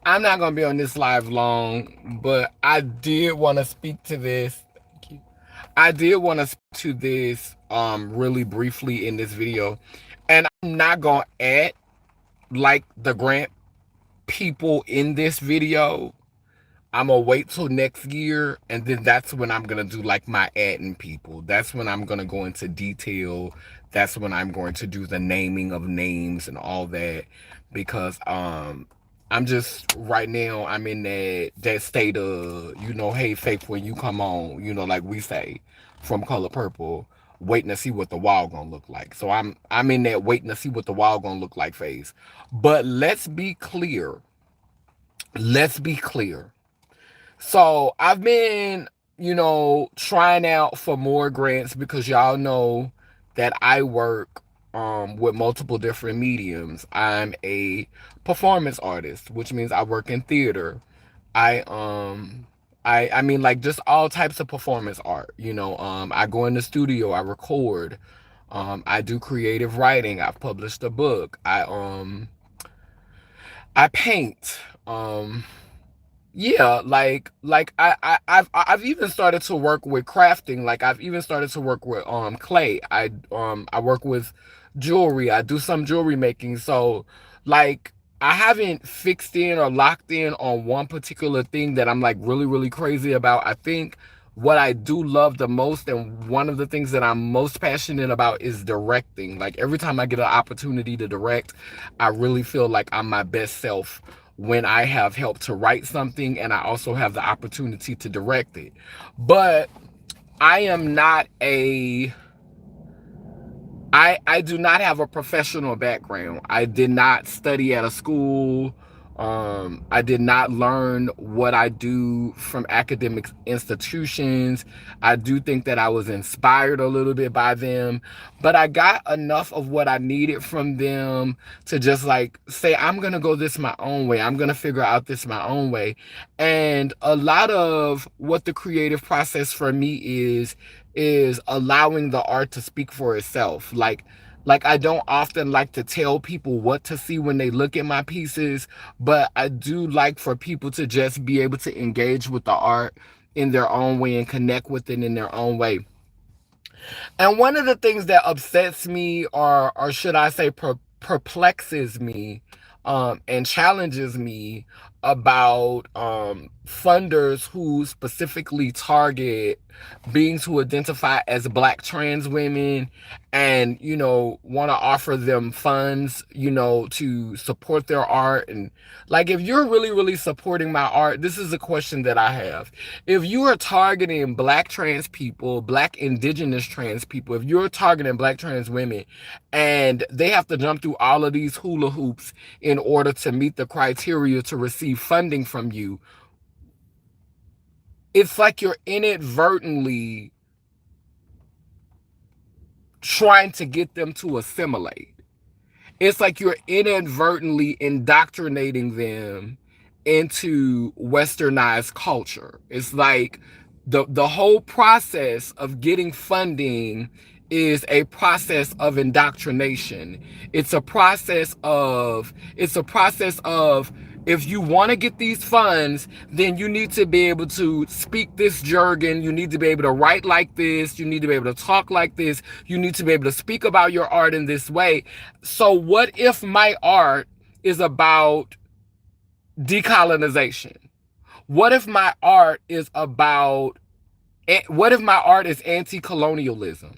I'm not gonna be on this live long, but I did want to speak to this. Thank you. I did want to speak to this really briefly in this video. And I'm not gonna add like the grant people in this video. I'm gonna wait till next year, and then that's when I'm gonna do like my adding people. That's when I'm gonna go into detail. That's when I'm going to do the naming of names and all that, because I'm just right now I'm in that state of, hey Faith, when you come on, like we say from Color Purple, waiting to see what the wall gonna look like. So I'm in that waiting to see what the wall gonna look like phase. But let's be clear. Let's be clear. So I've been, trying out for more grants because y'all know that I work with multiple different mediums. I'm a performance artist, which means I work in theater. I mean like just all types of performance art. I go in the studio, I record, I do creative writing, I've published a book, I paint. Yeah, I've even started to work with crafting. Like I've even started to work with clay. I work with jewelry. I do some jewelry making. So like I haven't fixed in or locked in on one particular thing that I'm like really really crazy about. I think what I do love the most, and one of the things that I'm most passionate about, is directing. Like every time I get an opportunity to direct, I really feel like I'm my best self when I have helped to write something and I also have the opportunity to direct it. But I am not a I do not have a professional background. I did not study at a school. I did not learn what I do from academic institutions. I do think that I was inspired a little bit by them, but I got enough of what I needed from them to just like say, I'm gonna go this my own way. I'm gonna figure out this my own way. And a lot of what the creative process for me is allowing the art to speak for itself. Like I don't often like to tell people what to see when they look at my pieces, but I do like for people to just be able to engage with the art in their own way and connect with it in their own way. And one of the things that upsets me, or should I say perplexes me, and challenges me about funders who specifically target beings who identify as Black trans women, and want to offer them funds, to support their art. And like, if you're really really supporting my art, this is a question that I have. If you are targeting Black trans people, Black indigenous trans people, if you're targeting Black trans women and they have to jump through all of these hula hoops in order to meet the criteria to receive funding from you, it's like you're inadvertently trying to get them to assimilate. It's like you're inadvertently indoctrinating them into westernized culture. It's like the whole process of getting funding is a process of indoctrination. It's a process of if you want to get these funds, then you need to be able to speak this jargon. You need to be able to write like this. You need to be able to talk like this. You need to be able to speak about your art in this way. So what if my art is about decolonization? What if my art is about, what if my art is anti-colonialism?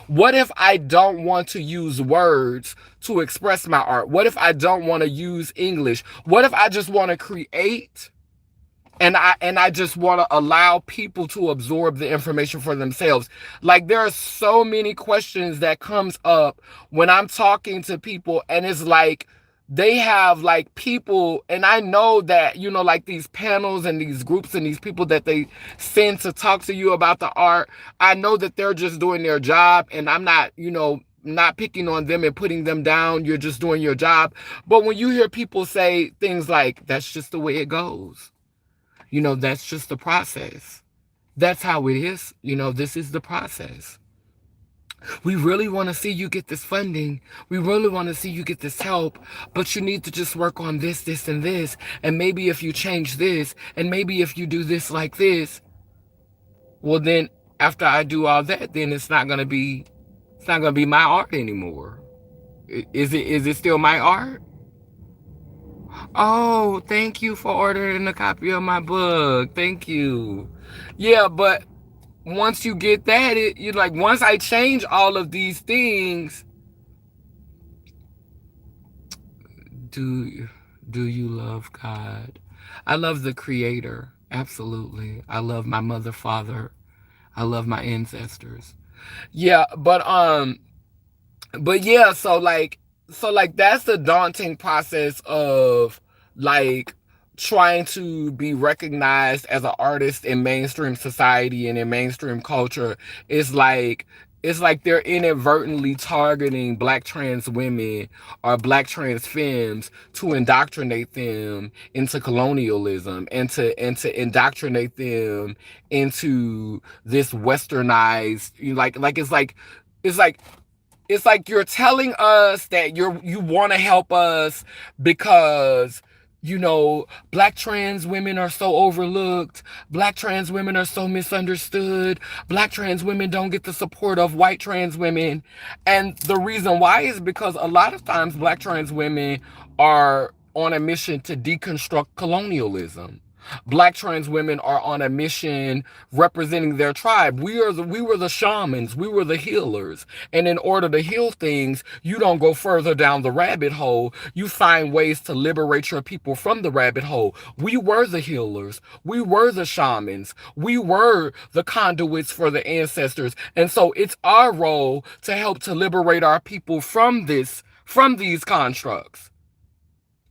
What if I don't want to use words to express my art? What if I don't want to use English? What if I just want to create and I just want to allow people to absorb the information for themselves? Like, there are so many questions that comes up when I'm talking to people, and it's like they have like people, and I know that, like these panels and these groups and these people that they send to talk to you about the art, I know that they're just doing their job, and I'm not, not picking on them and putting them down. You're just doing your job. But when you hear people say things like, that's just the way it goes, that's just the process. That's how it is. This is the process. We really want to see you get this funding. We really want to see you get this help, but you need to just work on this, this, and this. And maybe if you change this, and maybe if you do this like this, well then after I do all that, then it's not gonna be my art anymore. Is it still my art? Oh, thank you for ordering a copy of my book. Thank you. Yeah, but once you get that, you like once I change all of these things, do do you love God? I love the creator. Absolutely. I love my mother, father. I love my ancestors. Yeah, but yeah, so like that's the daunting process of like trying to be recognized as an artist in mainstream society and in mainstream culture. Is like it's like they're inadvertently targeting black trans women or black trans femmes to indoctrinate them into colonialism and to indoctrinate them into this westernized, it's like it's like you're telling us that you want to help us because black trans women are so overlooked, black trans women are so misunderstood, black trans women don't get the support of white trans women. And the reason why is because a lot of times black trans women are on a mission to deconstruct colonialism. Black trans women are on a mission representing their tribe. We were the shamans, we were the healers. And in order to heal things, you don't go further down the rabbit hole. You find ways to liberate your people from the rabbit hole. We were the healers. We were the shamans. We were the conduits for the ancestors. And so it's our role to help to liberate our people from these constructs,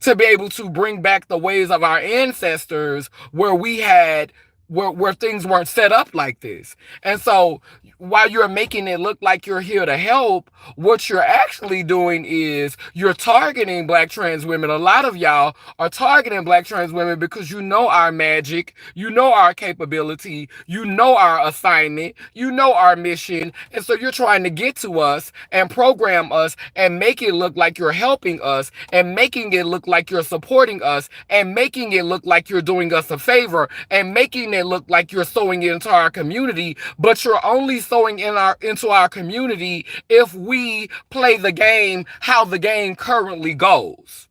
to be able to bring back the ways of our ancestors where we had where things weren't set up like this. And so while you're making it look like you're here to help, what you're actually doing is you're targeting black trans women. A lot of y'all are targeting black trans women because you know our magic, you know our capability, you know our assignment, you know our mission. And so you're trying to get to us and program us and make it look like you're helping us and making it look like you're supporting us and making it look like you're doing us a favor and making it look like you're sewing into our community. But you're only sewing into our community if we play the game how the game currently goes.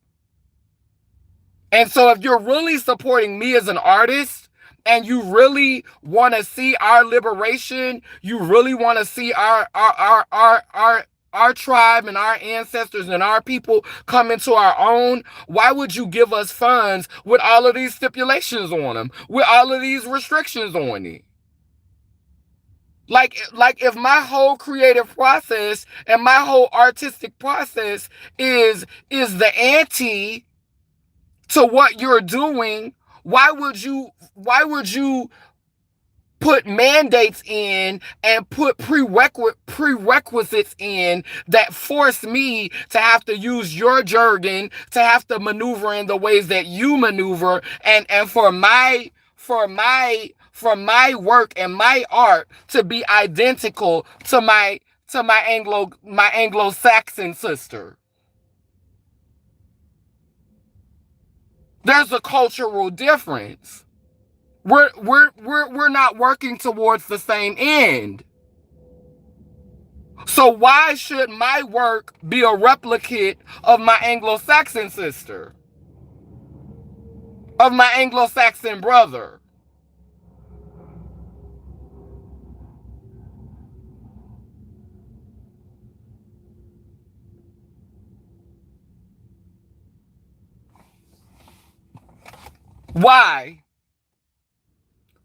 And so if you're really supporting me as an artist and you really want to see our liberation, you really want to see our tribe and our ancestors and our people come into our own, why would you give us funds with all of these stipulations on them, with all of these restrictions on it? Like if my whole creative process and my whole artistic process is the anti to what you're doing, why would you put mandates in and put prerequisites in that force me to have to use your jargon, to have to maneuver in the ways that you maneuver, and for my work and my art to be identical to my Anglo-Saxon sister? There's a cultural difference. We're not working towards the same end. So why should my work be a replicate of my Anglo-Saxon sister? Of my Anglo-Saxon brother? Why?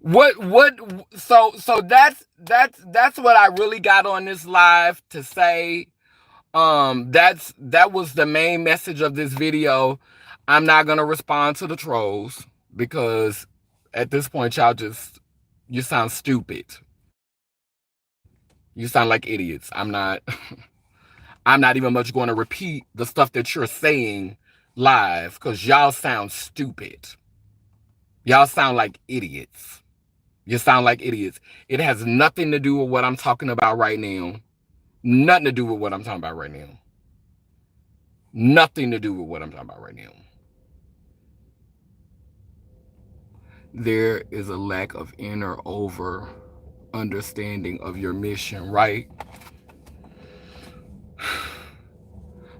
What so that's what I really got on this live to say. That was the main message of this video. I'm not gonna respond to the trolls because at this point you sound stupid. You sound like idiots. I'm not even much going to repeat the stuff that you're saying live because y'all sound stupid. Y'all sound like idiots. You sound like idiots. It has nothing to do with what I'm talking about right now. Nothing to do with what I'm talking about right now. Nothing to do with what I'm talking about right now. There is a lack of inner over understanding of your mission, right?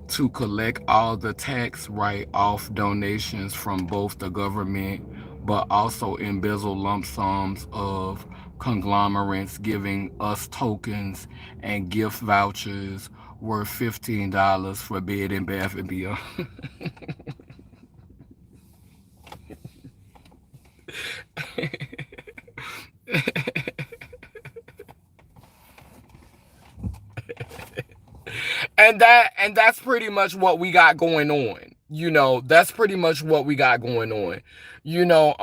To collect all the tax write-off donations from both the government, but also embezzle lump sums of conglomerates giving us tokens and gift vouchers worth $15 for Bed and Bath and Beyond. and that's pretty much what we got going on. That's pretty much what we got going on. You know,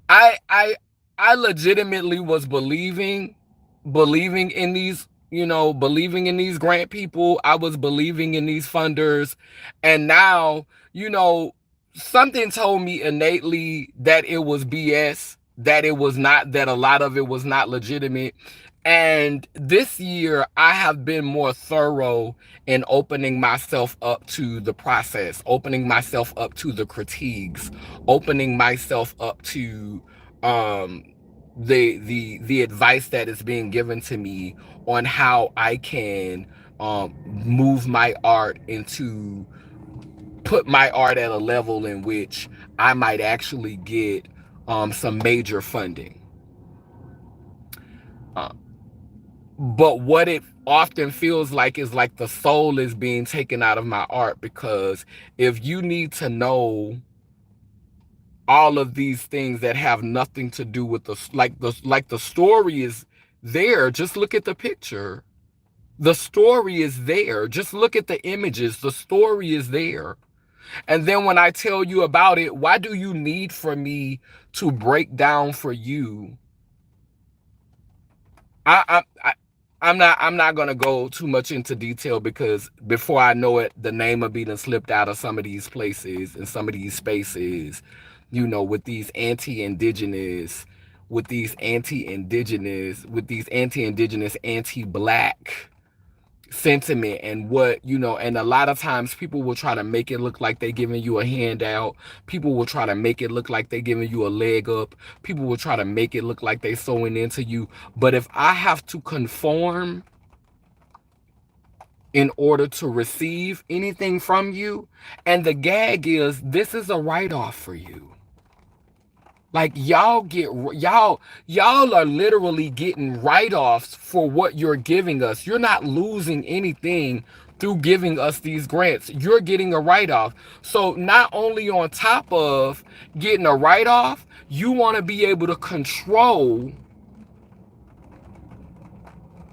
I legitimately was believing in these, believing in these grant people. I was believing in these funders. And now, something told me innately that it was BS, that it was not, that a lot of it was not legitimate. And this year, I have been more thorough in opening myself up to the process, opening myself up to the critiques, opening myself up to um, the advice that is being given to me on how I can move my art into, put my art at a level in which I might actually get some major funding. Uh, but what it often feels like is like the soul is being taken out of my art, because if you need to know all of these things that have nothing to do with the story is there, just look at the picture. The story is there. Just look at the images. The story is there. And then when I tell you about it, why do you need for me to break down for you? I I'm not gonna go too much into detail, because before I know it, the name of being slipped out of some of these places and some of these spaces, with these anti-indigenous, anti-black sentiment. And and a lot of times people will try to make it look like they're giving you a handout. People will try to make it look like they're giving you a leg up. People will try to make it look like they're sewing into you. But if I have to conform in order to receive anything from you, and the gag is, this is a write-off for you. Like, y'all are literally getting write-offs for what you're giving us. You're not losing anything through giving us these grants. You're getting a write-off. So not only on top of getting a write-off, you want to be able to control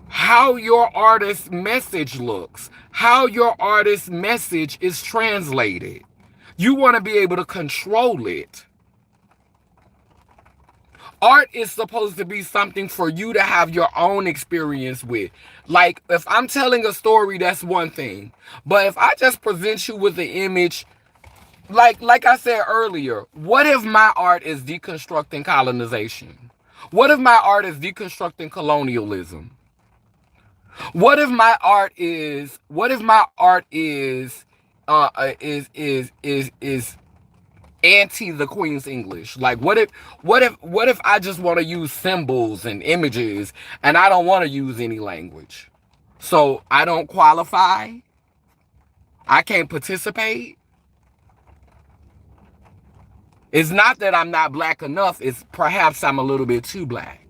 how your artist's message looks, how your artist's message is translated. You want to be able to control it. Art is supposed to be something for you to have your own experience with. Like, if I'm telling a story, that's one thing. But if I just present you with the image, like I said earlier, what if my art is deconstructing colonization? What if my art is deconstructing colonialism? What if my art is anti the Queen's English? Like, what if I just want to use symbols and images and I don't want to use any language? So I don't qualify. I can't participate. It's not that I'm not black enough. It's perhaps I'm a little bit too black.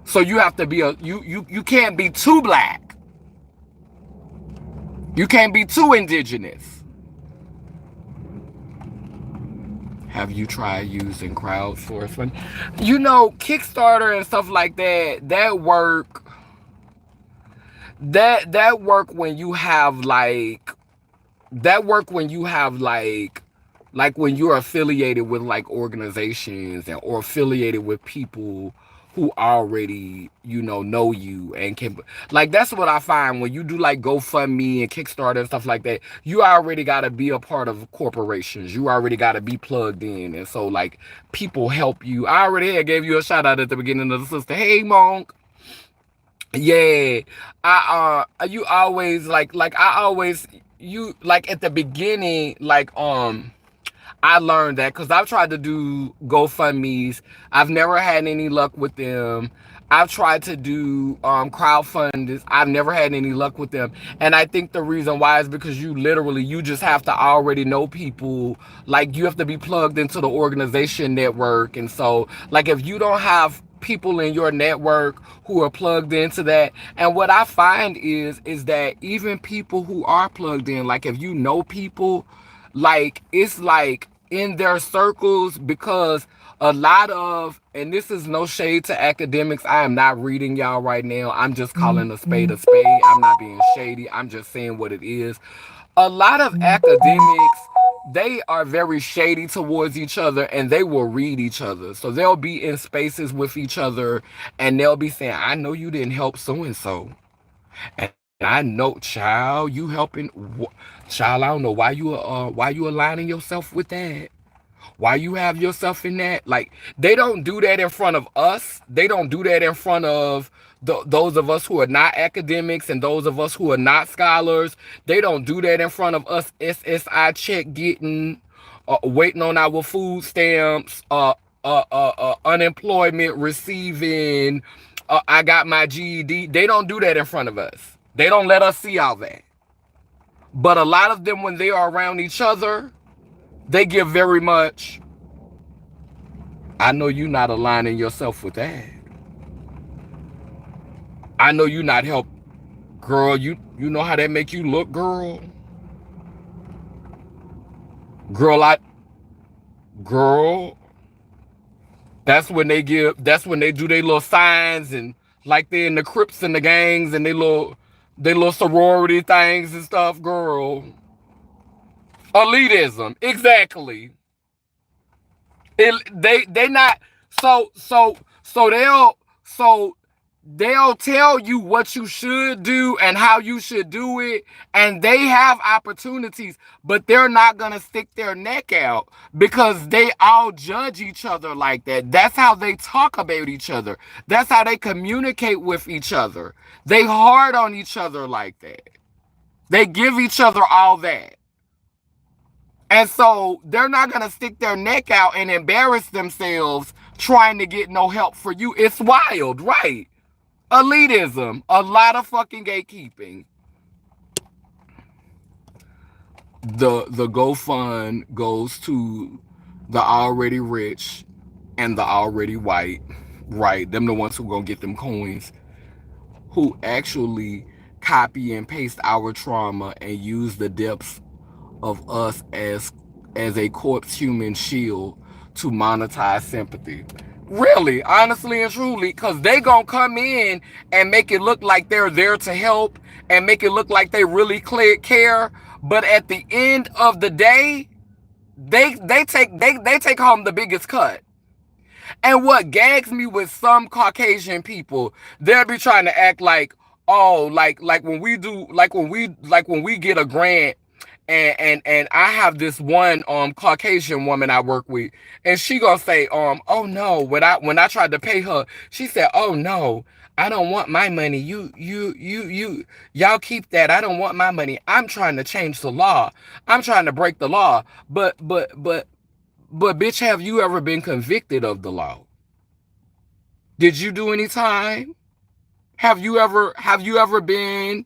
So you have to be you can't be too black. You can't be too indigenous. Have you tried using crowdsourcing? Kickstarter and stuff like that, that work when you have like when you're affiliated with like organizations or affiliated with people who already, know you and can, like, that's what I find when you do like GoFundMe and Kickstarter and stuff like that. You already got to be a part of corporations. You already got to be plugged in. And so like people help you. I already had gave you a shout out at the beginning of the sister. Hey, Monk. Yeah. You always like I always, you like at the beginning, like, I learned that because I've tried to do GoFundMe's. I've never had any luck with them. I've tried to do crowdfunders. I've never had any luck with them. And I think the reason why is because you just have to already know people. Like, you have to be plugged into the organization network. And so, like, if you don't have people in your network who are plugged into that, and what I find is that even people who are plugged in, like, if you know people, like, it's like in their circles, because a lot of, and this is no shade to academics, I am not reading y'all right now, I'm just calling a spade, I'm not being shady, I'm just saying what it is. A lot of academics, they are very shady towards each other, and they will read each other. So they'll be in spaces with each other, and they'll be saying, I know you didn't help so and so, and I know, child, you helping, child, I don't know why you aligning yourself with that. Why you have yourself in that? Like, they don't do that in front of us. They don't do that in front of those of us who are not academics and those of us who are not scholars. They don't do that in front of us SSI check getting, waiting on our food stamps, unemployment receiving, I got my GED. They don't do that in front of us. They don't let us see all that. But a lot of them, when they are around each other, they give very much, I know you're not aligning yourself with that. I know you're not help. Girl, you know how that make you look, girl? Girl, girl, that's when they do their little signs, and like they're in the Crips and the gangs and they little sorority things and stuff, girl. Elitism, exactly. They not, so they'll tell you what you should do and how you should do it, and they have opportunities, but they're not gonna stick their neck out because they all judge each other like that. That's how they talk about each other. That's how they communicate with each other. They hard on each other like that. They give each other all that. And so they're not going to stick their neck out and embarrass themselves trying to get no help for you. It's wild, right? Elitism, a lot of fucking gatekeeping. The GoFund goes to the already rich and the already white, right? Them the ones who gonna get them coins, who actually copy and paste our trauma and use the depths of us as a corpse human shield to monetize sympathy. Really, honestly and truly, because they gonna come in and make it look like they're there to help and make it look like they really care, but at the end of the day, they take home the biggest cut. And what gags me with some Caucasian people, they'll be trying to act like, oh, like when we do, like when we get a grant, and I have this one Caucasian woman I work with, and she gonna say, oh no, when I tried to pay her, she said, oh no, I don't want my money. Y'all keep that. I don't want my money. I'm trying to change the law. I'm trying to break the law. But bitch, have you ever been convicted of the law? Did you do any time? Have you ever been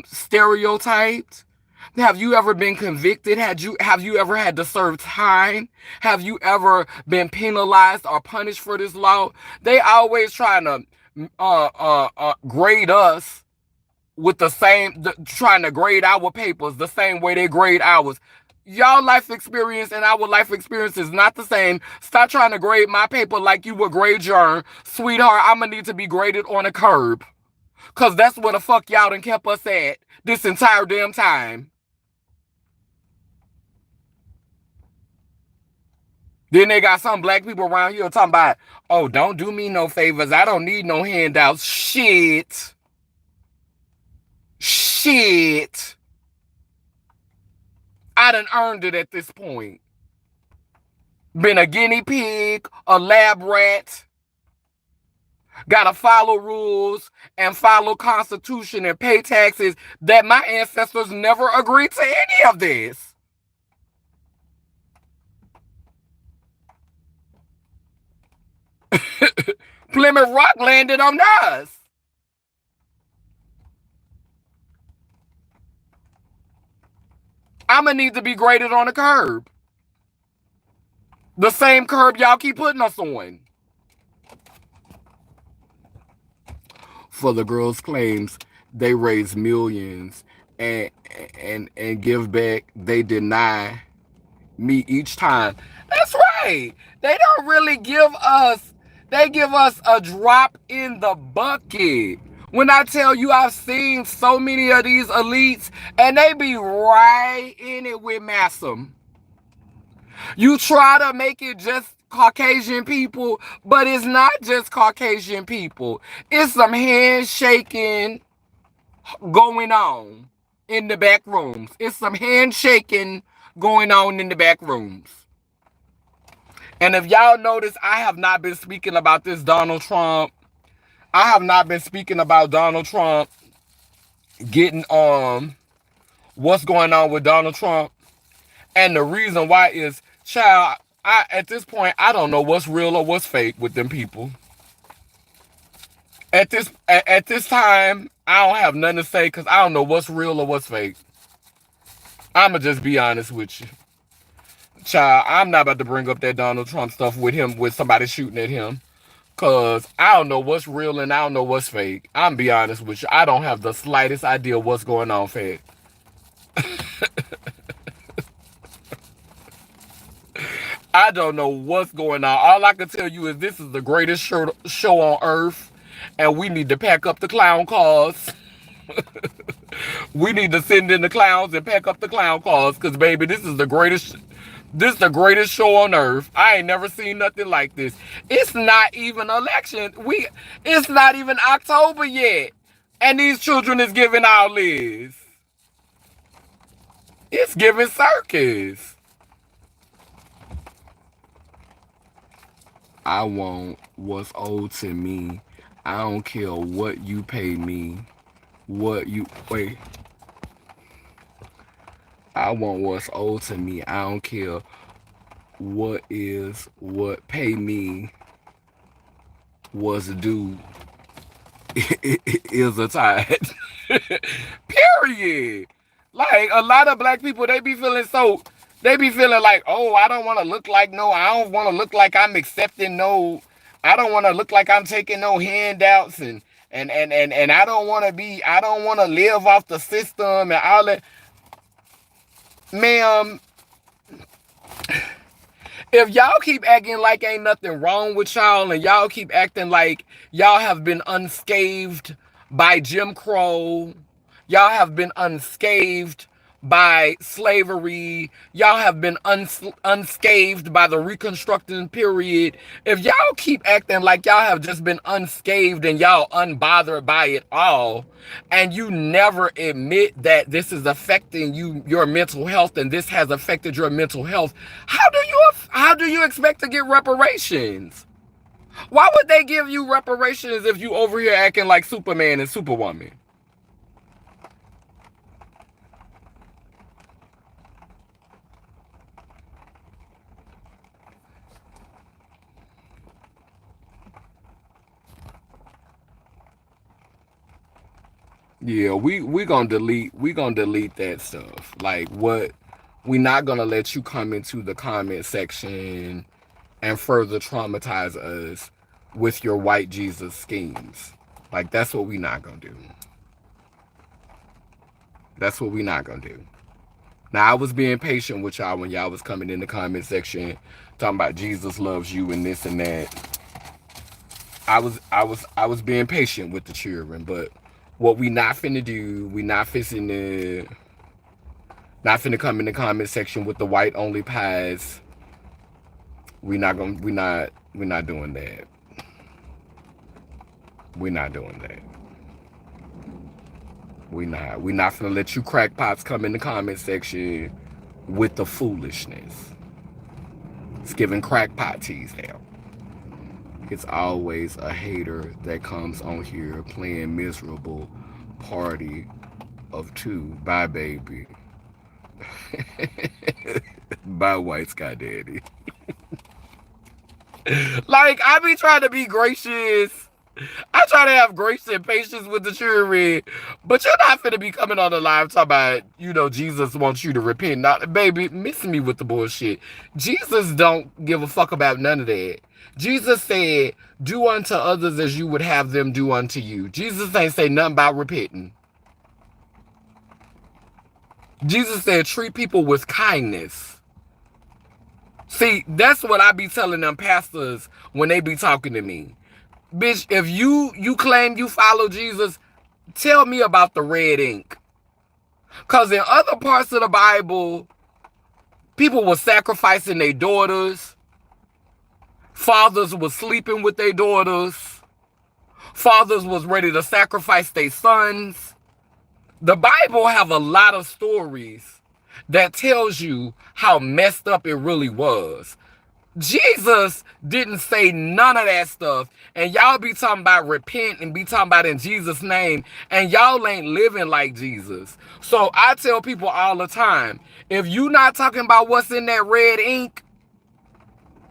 stereotyped? Have you ever been convicted? Have you ever had to serve time? Have you ever been penalized or punished for this law? They always trying to grade us with trying to grade our papers the same way they grade ours. Y'all life experience and our life experience is not the same. Stop trying to grade my paper like you would grade yours. Sweetheart, I'm gonna need to be graded on a curb. Cause that's where the fuck y'all done kept us at this entire damn time. Then they got some black people around here talking about, oh, don't do me no favors. I don't need no handouts. Shit. Shit. I done earned it at this point. Been a guinea pig, a lab rat. Gotta follow rules and follow constitution and pay taxes that my ancestors never agreed to any of this. Plymouth Rock landed on us. I'ma need to be graded on a curb. The same curb y'all keep putting us on. For the girls' claims, they raise millions and give back. They deny me each time. That's right. They don't really give us, they give us a drop in the bucket. When I tell you I've seen so many of these elites and they be right in it with Massam. You try to make it just Caucasian people, but it's not just Caucasian people. It's some handshaking going on in the back rooms. It's some handshaking going on in the back rooms. And if y'all notice, I have not been speaking about this Donald Trump. I have not been speaking about Donald Trump getting what's going on with Donald Trump. And the reason why is, child, at this point, I don't know what's real or what's fake with them people. At this time, I don't have nothing to say because I don't know what's real or what's fake. I'ma just be honest with you. Child, I'm not about to bring up that Donald Trump stuff with him, with somebody shooting at him. Because I don't know what's real and I don't know what's fake. I'm be honest with you. I don't have the slightest idea what's going on, Fed. I don't know what's going on. All I can tell you is this is the greatest show on earth. And we need to pack up the clown cars. We need to send in the clowns and pack up the clown cars. Because, baby, this is the greatest show on earth. I ain't never seen nothing like this. It's not even election. It's not even October yet. And these children is giving our lists. It's giving circus. I want what's owed to me. I don't care what you pay me. I want what's owed to me. I don't care what pay me was due is a tithe. Period. Like, a lot of black people, they be feeling like, oh, I don't want to look like I don't want to look like I'm accepting I don't want to look like I'm taking no handouts and I don't want to live off the system and all that. Ma'am, if y'all keep acting like ain't nothing wrong with y'all and y'all keep acting like y'all have been unscathed by Jim Crow, y'all have been unscathed by slavery, y'all have been unscathed by the Reconstruction period. If y'all keep acting like y'all have just been unscathed and y'all unbothered by it all, and you never admit that this is affecting your mental health, and this has affected your mental health, how do you expect to get reparations? Why would they give you reparations if you over here acting like Superman and Superwoman? Yeah, we gonna delete that stuff. Like, what, we not gonna let you come into the comment section and further traumatize us with your white Jesus schemes. Like, that's what we not gonna do. That's what we not gonna do. Now, I was being patient with y'all when y'all was coming in the comment section talking about Jesus loves you and this and that. I was being patient with the children, but what we not finna do, we not finna come in the comment section with the white only pies We're not doing that. We're not doing that. We're not gonna let you crackpots come in the comment section with the foolishness. It's giving crackpot teas now. It's always a hater that comes on here playing miserable party of two. Bye, baby. Bye, white sky daddy. Like, I be trying to be gracious. I try to have grace and patience with the children, but you're not finna be coming on the live talking about, Jesus wants you to repent. Not, baby, miss me with the bullshit. Jesus don't give a fuck about none of that. Jesus said, do unto others as you would have them do unto you. Jesus ain't say nothing about repenting. Jesus said, treat people with kindness. See, that's what I be telling them pastors when they be talking to me. Bitch, if you claim you follow Jesus, tell me about the red ink. Because in other parts of the Bible, people were sacrificing their daughters. Fathers were sleeping with their daughters. Fathers was ready to sacrifice their sons. The Bible have a lot of stories that tells you how messed up it really was. Jesus didn't say none of that stuff, and y'all be talking about repent and be talking about in Jesus' name, and y'all ain't living like Jesus. So I tell people all the time, if you not talking about what's in that red ink,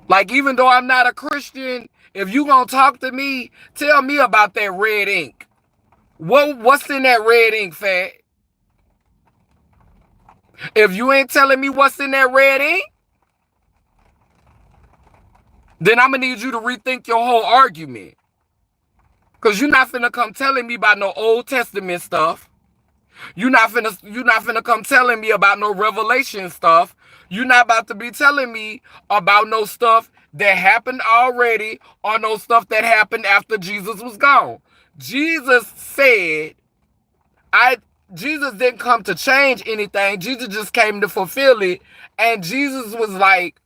like even though I'm not a Christian, if you gonna talk to me, tell me about that red ink. What's in that red ink, fat? If you ain't telling me what's in that red ink, then I'm going to need you to rethink your whole argument. Because you're not finna come telling me about no Old Testament stuff. You're not finna come telling me about no Revelation stuff. You're not about to be telling me about no stuff that happened already or no stuff that happened after Jesus was gone. Jesus said, Jesus didn't come to change anything. Jesus just came to fulfill it. And Jesus was like,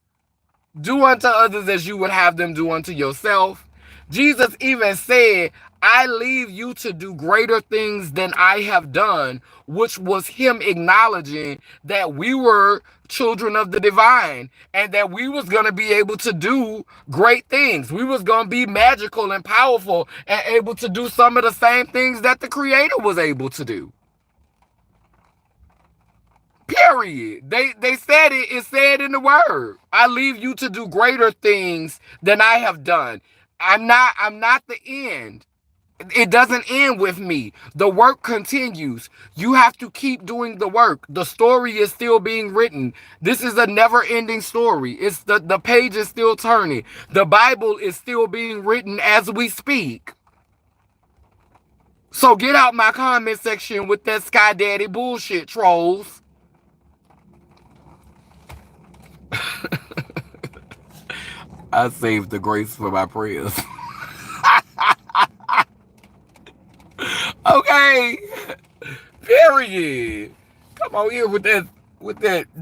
do unto others as you would have them do unto yourself. Jesus even said, I leave you to do greater things than I have done, which was him acknowledging that we were children of the divine and that we was going to be able to do great things. We was going to be magical and powerful and able to do some of the same things that the Creator was able to do. Period. They said it. It said in the word. I leave you to do greater things than I have done. I'm not the end. It doesn't end with me. The work continues. You have to keep doing the work. The story is still being written. This is a never-ending story. It's the page is still turning. The Bible is still being written as we speak. So get out my comment section with that Sky Daddy bullshit, trolls. I saved the grace for my prayers. Okay. Period. Come on here with that.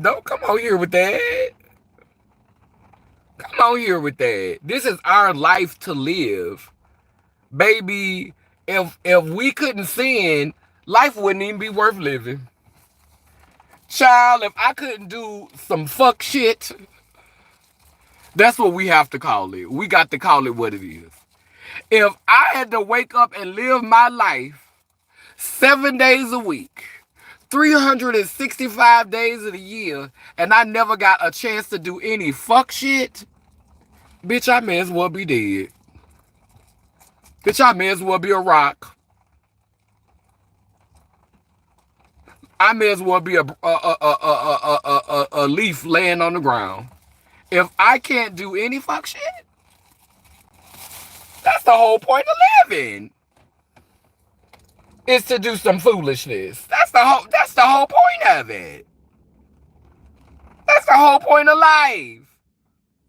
Don't come on here with that. Come on here with that. This is our life to live. Baby, if we couldn't sin, life wouldn't even be worth living. Child, if I couldn't do some fuck shit, that's what we have to call it. We got to call it what it is. If I had to wake up and live my life 7 days a week, 365 days of the year, and I never got a chance to do any fuck shit, bitch, I may as well be dead. Bitch, I may as well be a rock. I may as well be a leaf laying on the ground. If I can't do any fuck shit, that's the whole point of living. Is to do some foolishness. That's the whole point of it. That's the whole point of life.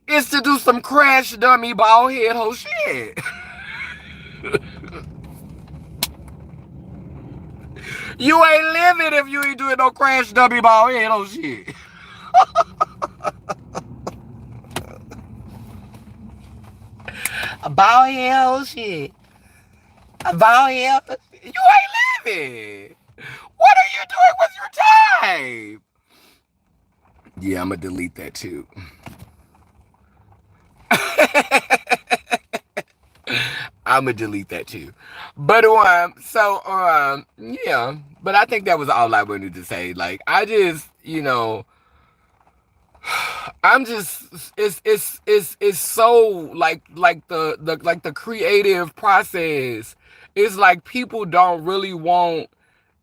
Is to do some crash dummy bald head whole shit. You ain't living if you ain't doing no crash dummy bald head whole shit. A bald head old shit. A bald head. You ain't living. What are you doing with your time? Yeah, I'm gonna delete that too. I'm gonna delete that too. But yeah. But I think that was all I wanted to say. Like, I just, I'm just, it's so like the creative process. It's like people don't really want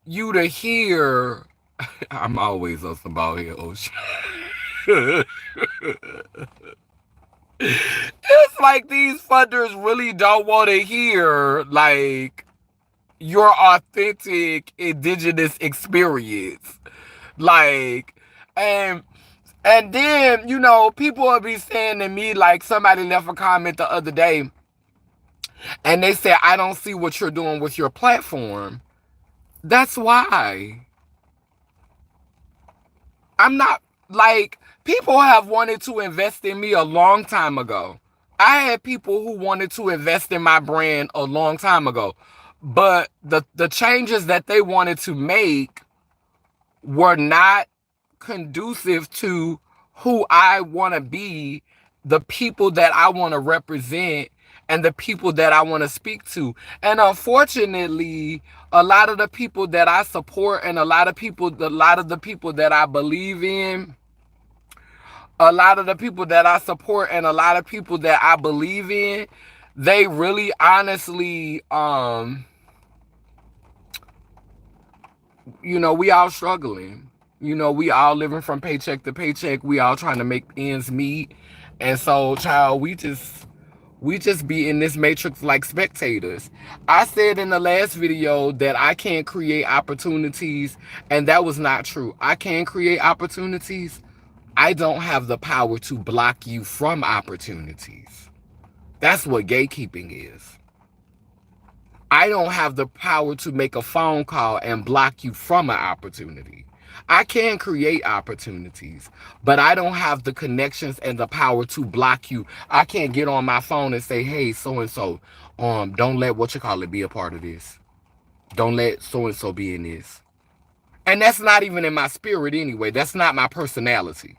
you to hear. I'm always on some bald head old shit. It's like these funders really don't want to hear like your authentic indigenous experience. Like, and then, people will be saying to me, like, somebody left a comment the other day and they said, I don't see what you're doing with your platform. That's why. I'm not, like, people have wanted to invest in me a long time ago. I had people who wanted to invest in my brand a long time ago. But the changes that they wanted to make were not conducive to who I want to be, the people that I want to represent, and the people that I want to speak to. And unfortunately, a lot of the people that I support and a lot of the people that I believe in, a lot of the people that I support and a lot of people that I believe in, they really honestly, we all struggling. We all living from paycheck to paycheck. We all trying to make ends meet. And so, child, we just be in this matrix like spectators. I said in the last video that I can't create opportunities, and that was not true. I can create opportunities. I don't have the power to block you from opportunities. That's what gatekeeping is. I don't have the power to make a phone call and block you from an opportunity. I can create opportunities, but I don't have the connections and the power to block you. I can't get on my phone and say, hey, so-and-so, don't let what be a part of this. Don't let so-and-so be in this. And that's not even in my spirit anyway. That's not my personality.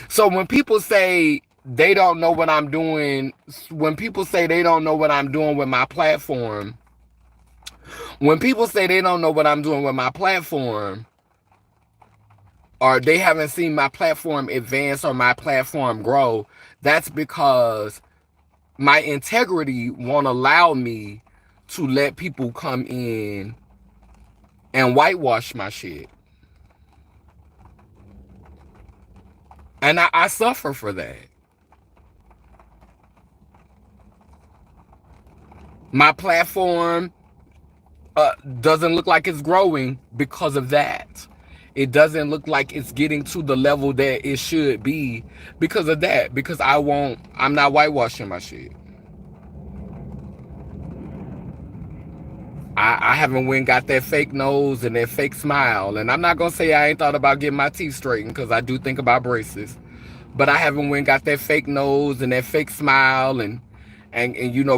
So when people say they don't know what I'm doing, when people say they don't know what I'm doing with my platform, when people say they don't know what I'm doing with my platform, or they haven't seen my platform advance or my platform grow, that's because my integrity won't allow me to let people come in and whitewash my shit. And I suffer for that. My platform doesn't look like it's growing because of that. It doesn't look like it's getting to the level that it should be because of that. Because I'm not whitewashing my shit. I haven't went and got that fake nose and that fake smile. And I'm not going to say I ain't thought about getting my teeth straightened because I do think about braces. But I haven't went and got that fake nose and that fake smile and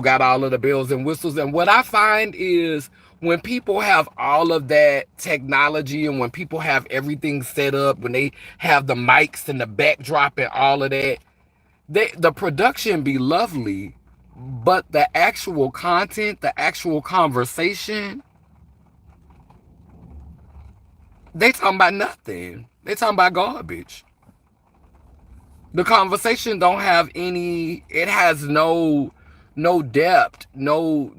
got all of the bells and whistles. And what I find is when people have all of that technology and when people have everything set up, when they have the mics and the backdrop and all of that, the production be lovely, but the actual content, the actual conversation, they talking about nothing. They talking about garbage. The conversation don't have any, it has no depth, no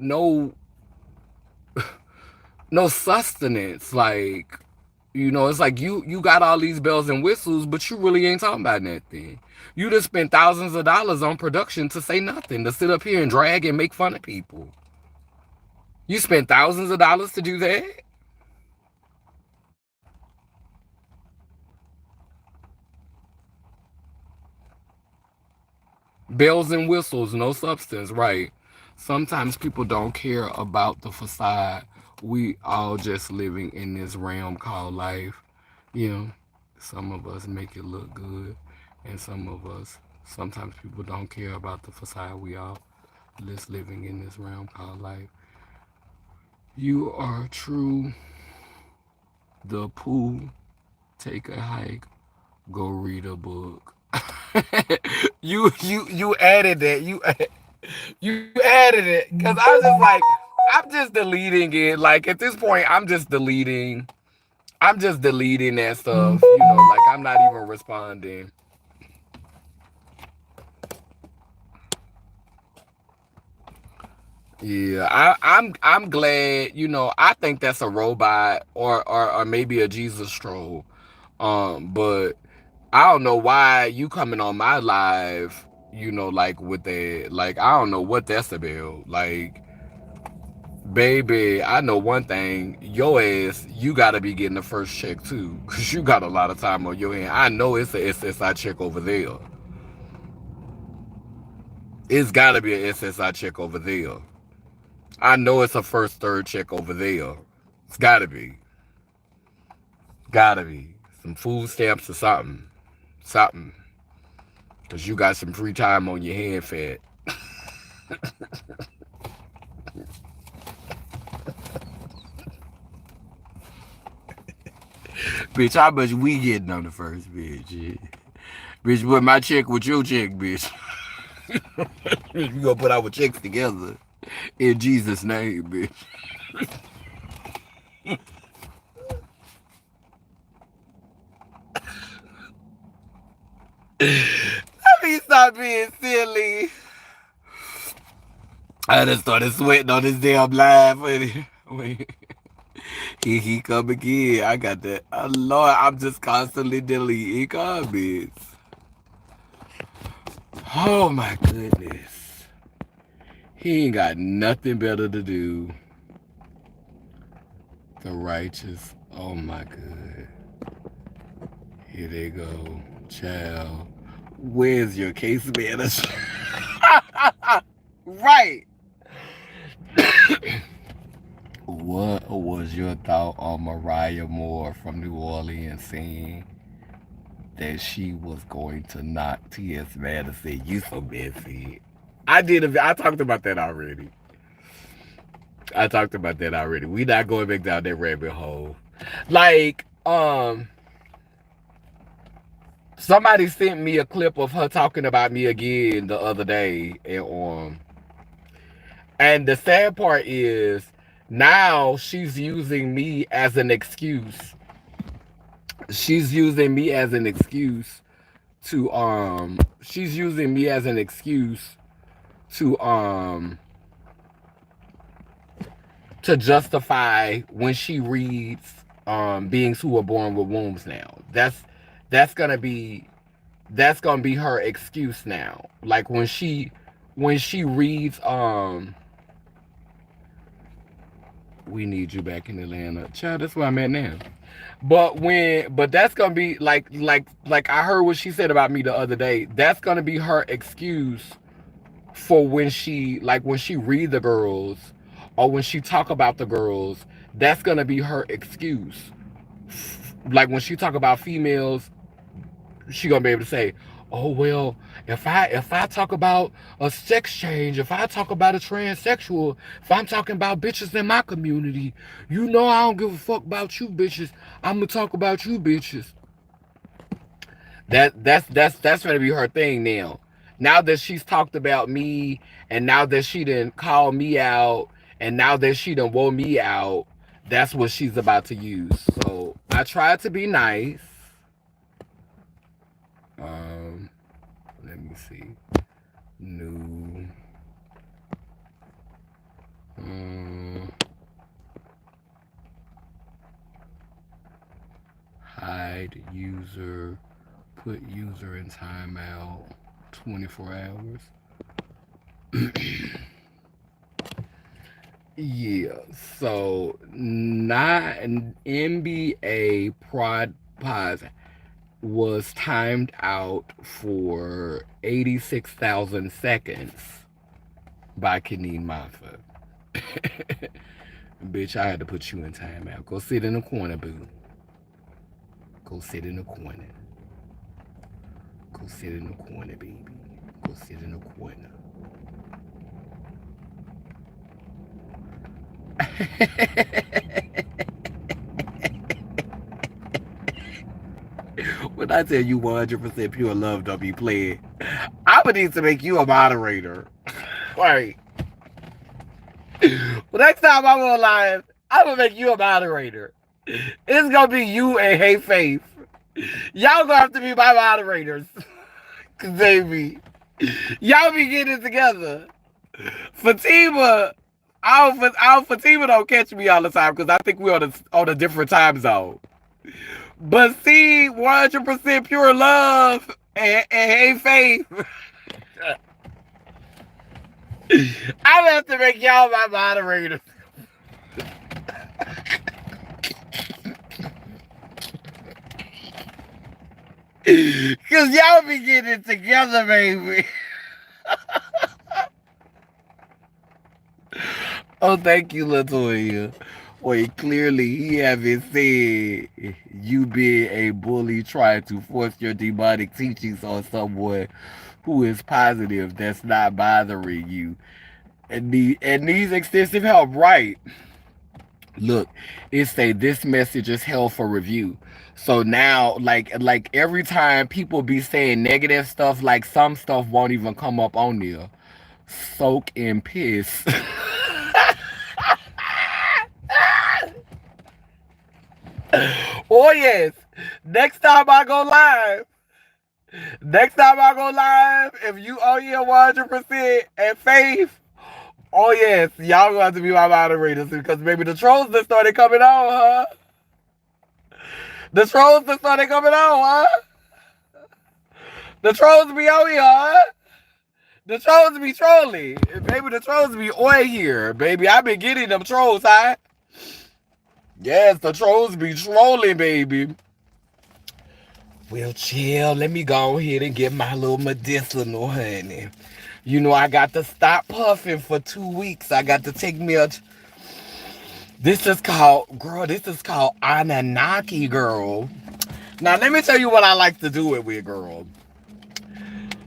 sustenance. Like, it's like you got all these bells and whistles, but you really ain't talking about nothing. You just spent thousands of dollars on production to say nothing, to sit up here and drag and make fun of people. You spent thousands of dollars to do that? Bells and whistles, no substance, right? Sometimes people don't care about the facade. We all just living in this realm called life. Some of us make it look good, and some of us, sometimes people don't care about the facade we all Let's living in this realm called life. You are true. The pool. Take a hike. Go read a book. You added that. You added it because I was just like, I'm just deleting it. Like at this point, I'm just deleting. I'm just deleting that stuff. Like I'm not even responding. Yeah, I'm glad. I think that's a robot or maybe a Jesus Stroll. But I don't know why you coming on my live. Like with that. Like I don't know what that's about. Like, baby, I know one thing. Your ass, you gotta be getting the first check too, cause you got a lot of time on your hand. I know it's a SSI check over there. It's gotta be a SSI check over there. I know it's a first, third check over there. It's gotta be. Gotta be. Some food stamps or something. Something. Cause you got some free time on your hand, fat. Bitch, how much we getting on the first, bitch? Bitch, put my check with your check, bitch. We gonna put our checks together. In Jesus' name, bitch. Let me stop being silly. I just started sweating on this damn live. Wait. He come again. I got that. Oh, Lord, I'm just constantly deleting comments. Oh, my goodness. He ain't got nothing better to do. The righteous. Oh, my God. Here they go. Child. Where's your case manager? Right. What was your thought on Mariah Moore from New Orleans saying that she was going to knock T.S. Madison? You so messy. I talked about that already. We not going back down that rabbit hole. Like, somebody sent me a clip of her talking about me again the other day, and the sad part is now she's using me as an excuse. She's using me as an excuse she's using me as an excuse to to justify when she reads beings who are born with wombs now. That's gonna be her excuse now. Like when she reads we need you back in Atlanta. Child, that's where I'm at now. But that's gonna be like I heard what she said about me the other day. That's gonna be her excuse for when she read the girls or when she talk about the girls. That's gonna be her excuse. Like when she talk about females, she gonna be able to say, "Oh well, if I talk about a sex change, if I talk about a transsexual, if I'm talking about bitches in my community, I don't give a fuck about you bitches. I'm gonna talk about you bitches." That's gonna be her thing now. Now that she's talked about me, and now that she didn't call me out, and now that she done wore me out, that's what she's about to use. So I tried to be nice. Um, Let me see. New. Um, Hide user. Put user in timeout. 24 hours. Yeah. So not an NBA prod pod was timed out for 86,000 seconds by Keneen Moffa. Bitch, I had to put you in timeout. Go sit in the corner, boo. Go sit in the corner. Go sit in the corner, baby. Go sit in the corner. When I tell you 100% pure love don't be playing, I would need to make you a moderator. Right. Well, next time I'm on live, I'm gonna make you a moderator. It's gonna be you and Hey Faith. Y'all gonna have to be my moderators. Cause baby, y'all be getting it together. Fatima, Fatima don't catch me all the time because I think we're on a different time zone. But see, 100% pure love and Hey Faith. I have to make y'all my moderators. Cause y'all be getting it together, baby. Oh, thank you, Latoya. Wait, clearly he haven't said you being a bully trying to force your demonic teachings on someone who is positive that's not bothering you and needs extensive help, right? Look, it say this message is held for review. So now, like every time people be saying negative stuff, like some stuff won't even come up on there. Soak in piss. Oh yes. Next time I go live, if you owe your 100% and Faith, oh yes, y'all gonna have to be my moderators because maybe the trolls that started coming on, huh? The trolls that started coming on, huh? The trolls be on here, huh? The trolls be trolling. Baby, the trolls be on here. Baby, I been getting them trolls, huh? Yes, the trolls be trolling, baby. Well, chill. Let me go ahead and get my little medicinal honey. You know, I got to stop puffing for 2 weeks. I got to take me a... This is called Anunnaki, girl. Now, let me tell you what I like to do it with, girl.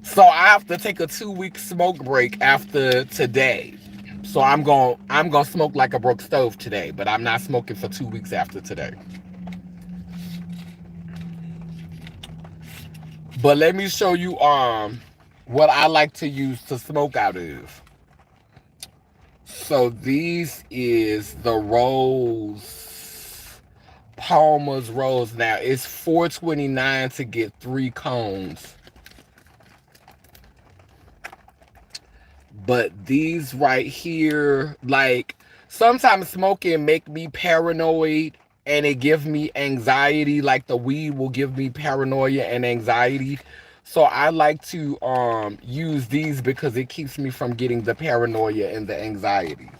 So I have to take a 2-week smoke break after today. So I'm gonna smoke like a broke stove today, but I'm not smoking for 2 weeks after today. But let me show you what I like to use to smoke out of. So these is the Rose Palmer's Rose. Now it's $4.29 to get 3 cones. But these right here, like sometimes smoking make me paranoid and it gives me anxiety. Like the weed will give me paranoia and anxiety. So I like to use these because it keeps me from getting the paranoia and the anxiety.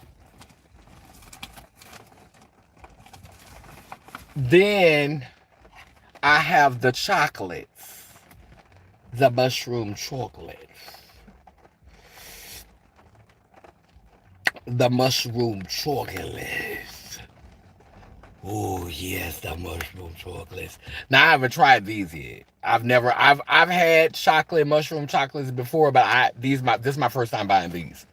Then I have the chocolates, the mushroom chocolates. The mushroom chocolates. Oh yes, the mushroom chocolates. Now I haven't tried these yet. I've had mushroom chocolates before, but this is my first time buying these.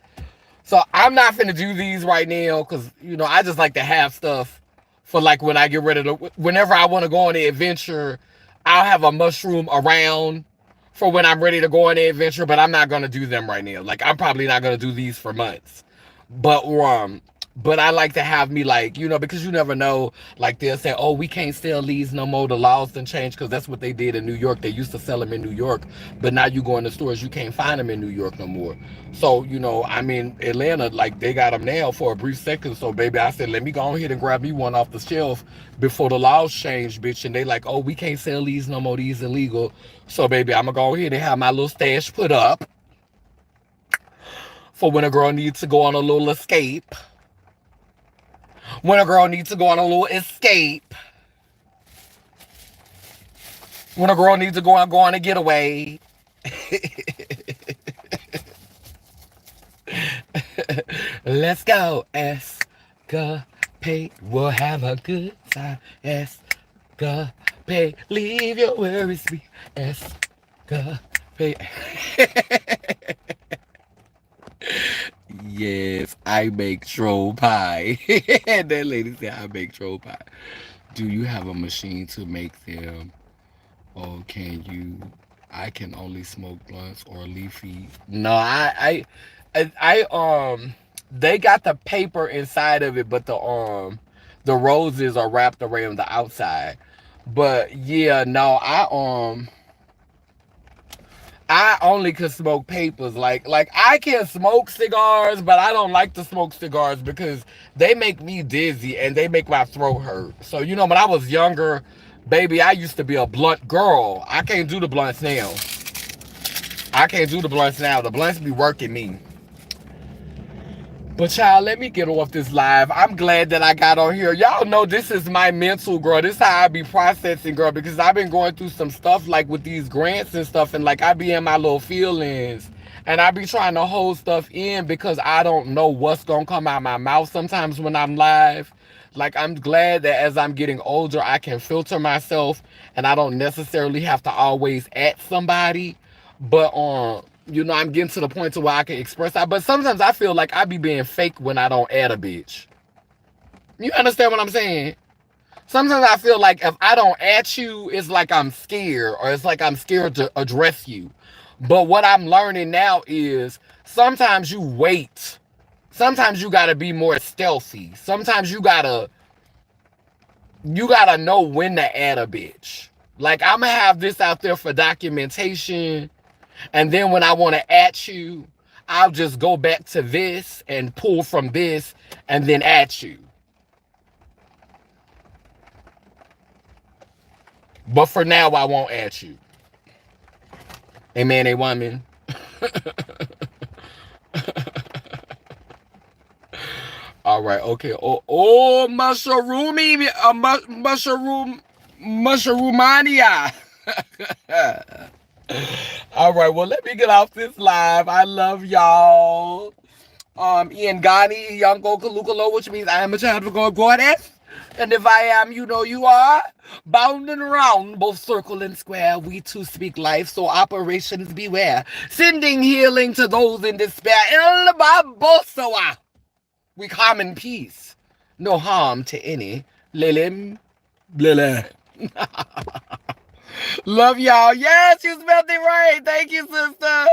So I'm not finna do these right now because you know I just like to have stuff for like when I get ready to whenever I want to go on the adventure, I'll have a mushroom around for when I'm ready to go on the adventure, but I'm not gonna do them right now. Like I'm probably not gonna do these for months. But I like to have me like, you know, because you never know, like they'll say, oh, we can't sell these no more. The laws done changed because that's what they did in New York. They used to sell them in New York, but now you go in the stores, you can't find them in New York no more. So, you know, I mean, Atlanta, like they got them now for a brief second. So, baby, I said, let me go ahead and grab me one off the shelf before the laws changed, bitch. And they like, oh, we can't sell these no more. These illegal. So, baby, I'm going to go ahead and have my little stash put up for when a girl needs to go on a little escape. When a girl needs to go on a little escape. When a girl needs to go on a getaway. Let's go. Escapade. We'll have a good time. Escapade. Leave your worries be. Escapade. Yes, I make troll pie. And that lady said, I make troll pie. Do you have a machine to make them? Or can you? I can only smoke blunts or leafy. No, they got the paper inside of it, but the roses are wrapped around the outside. But yeah, no, I only could smoke papers. Like I can smoke cigars, but I don't like to smoke cigars because they make me dizzy and they make my throat hurt. So you know, when I was younger, baby, I used to be a blunt girl. I can't do the blunts now. I can't do the blunts now. The blunts be working me. But y'all, let me get off this live. I'm glad that I got on here. Y'all know this is my mental, girl. This is how I be processing, girl, because I've been going through some stuff like with these grants and stuff, and like I be in my little feelings. And I be trying to hold stuff in because I don't know what's gonna come out my mouth sometimes when I'm live. Like I'm glad that as I'm getting older, I can filter myself and I don't necessarily have to always at somebody. But you know, I'm getting to the point to where I can express that. But sometimes I feel like I be being fake when I don't add a bitch. You understand what I'm saying? Sometimes I feel like if I don't at you, it's like I'm scared, or it's like I'm scared to address you. But what I'm learning now is sometimes you wait. Sometimes you gotta be more stealthy. Sometimes you gotta know when to add a bitch. Like I'm gonna have this out there for documentation. And then when I want to at you, I'll just go back to this and pull from this and then at you. But for now, I won't at you. A man, a woman. All right, okay. Mushroomy, mushroomania. All right, well, let me get off this live. I love y'all. Ian Ghani, Yanko Kalukalo, which means I am a child of God, goddess. And if I am, you know you are. Bound and round, both circle and square, we too speak life, so operations beware. Sending healing to those in despair. El Babosawa. We come in peace. No harm to any. Lilim. Lila. Love y'all. Yes, you spelled it right. Thank you, sister.